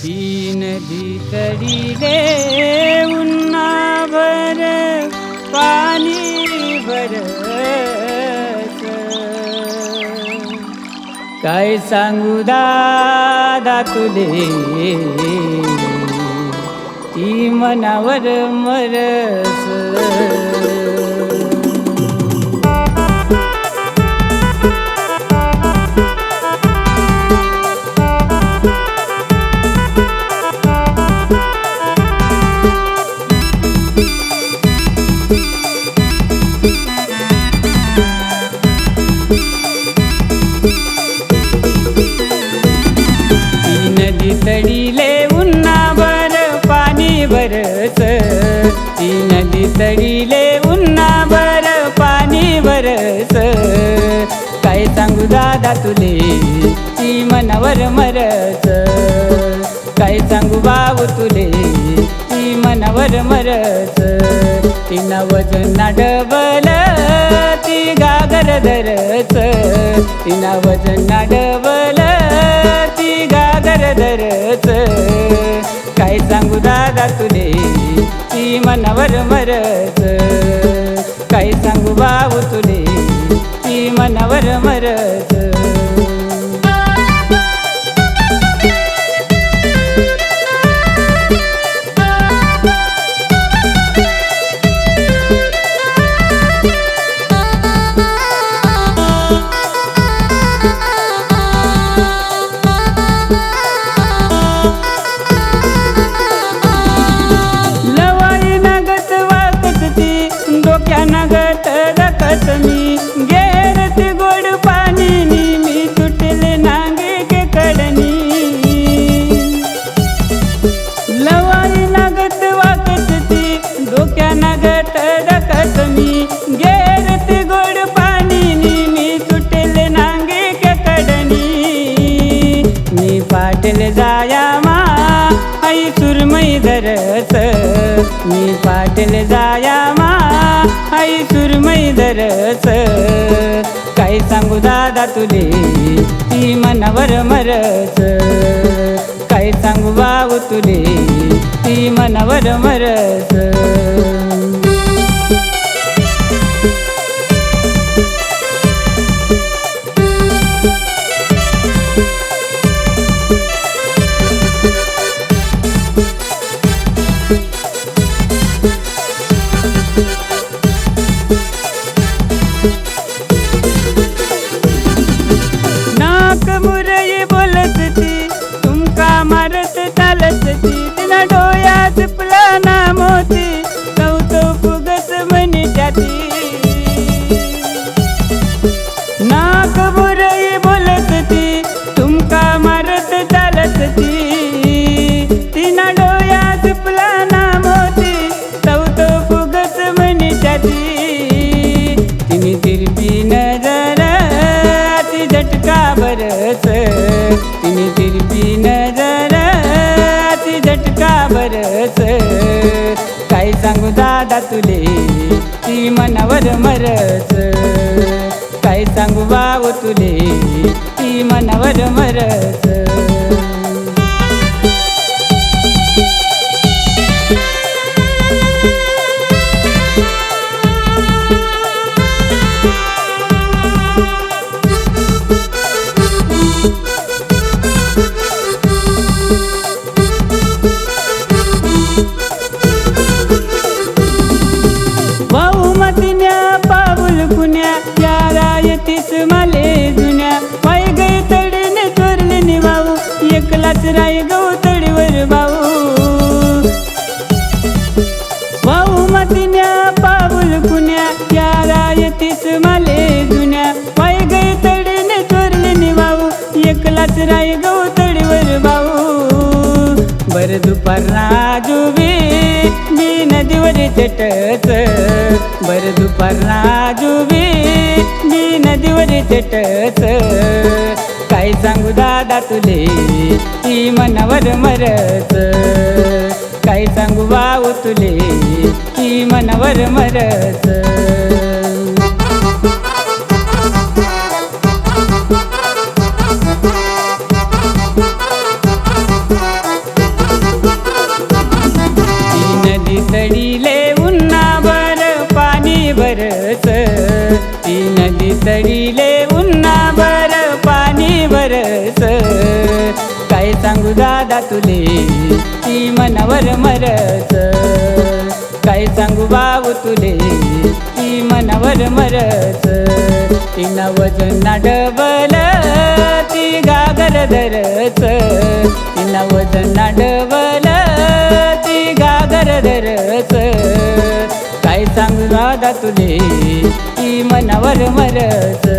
ती नदी तडीले उन्हाभर पाणी भरत, काय सांगू दादा तुले, ती मनावर मरस. तडीले उन्हाभर पाणी भरस, ती नदी तडीले उन्हाभर पाणी भरस, काय सांगू दादा तुले, ती मनावर मरस, काय सांगू बाबू तुले, ती मनावर मरस. तिनं वजन डबल ती गागर धरस, तिनं वजन डबल ती गागर धरस, काय सांगू दादा तुले, ती मनावर मरस, काय सांगू बाबू तुले, ती मनावर मरस. नगत रकत मी घेरती गोड पाणी मी तुटले नांगे के कडनी, लवाई नगत वाकत ती डोक्या नगत रकत मी घेरती गोड पाणी मी तुटले नांगे के कडनी. मी पाटल जाया मा आई सुरमई धरस, मी पाटल जाया मा आई सुरमई धरस, काय सांगू दादा तुले, ती मनावर मरस, काय सांगू बाबू तुले, ती मनावर मरस. मुरई बोलत ती तुमका मारत चालत ती, तिनं डोळ्यात फुलाना मोती कौतुक फुगत म्हणत्या ती. नाक मुरई बोलत ती तुमका मारत चालत ती, तिनं डोळ्यात फुलाना मोती कौतुक फुगत म्हणत्या ती. तिने तिरपी नजर ती झटका बरस, तिने तिरपी नजर ती झटका बरस, काय सांगू दादा तुले, ती मनावर मरस, काय सांगू बाबू तुले, ती मनावर मरस. या रायतीस माले जुन्या पाय गई तडीने चोरले निभाऊ, एकलाच राय गवतडीवर भाऊ. भाऊ मातीन्या पाऊल कुण्या, या रायतीस माले जुन्या पाय गई तडीने चोरले निभाऊ, एकलाच राय गवतडीवर भाऊ. बर दुपारना जुबी मी नदीवर चटच, बर दुपारना जुबी मी नदीवर चटच, काय सांगू दादा तुले, ती मनावर मरस, काय सांगू बाबू तुले, ती मनावर मरस. सांगू दादा तुले ती मनावर मरच, काय सांगू भाऊ तुले ती मनावर मरच. तिनं वजन ना डबल ती घागर धरच, तिनं वजन ना डबल ती घागर धरच, काय सांगू दादा तुले ती मनावर मरच.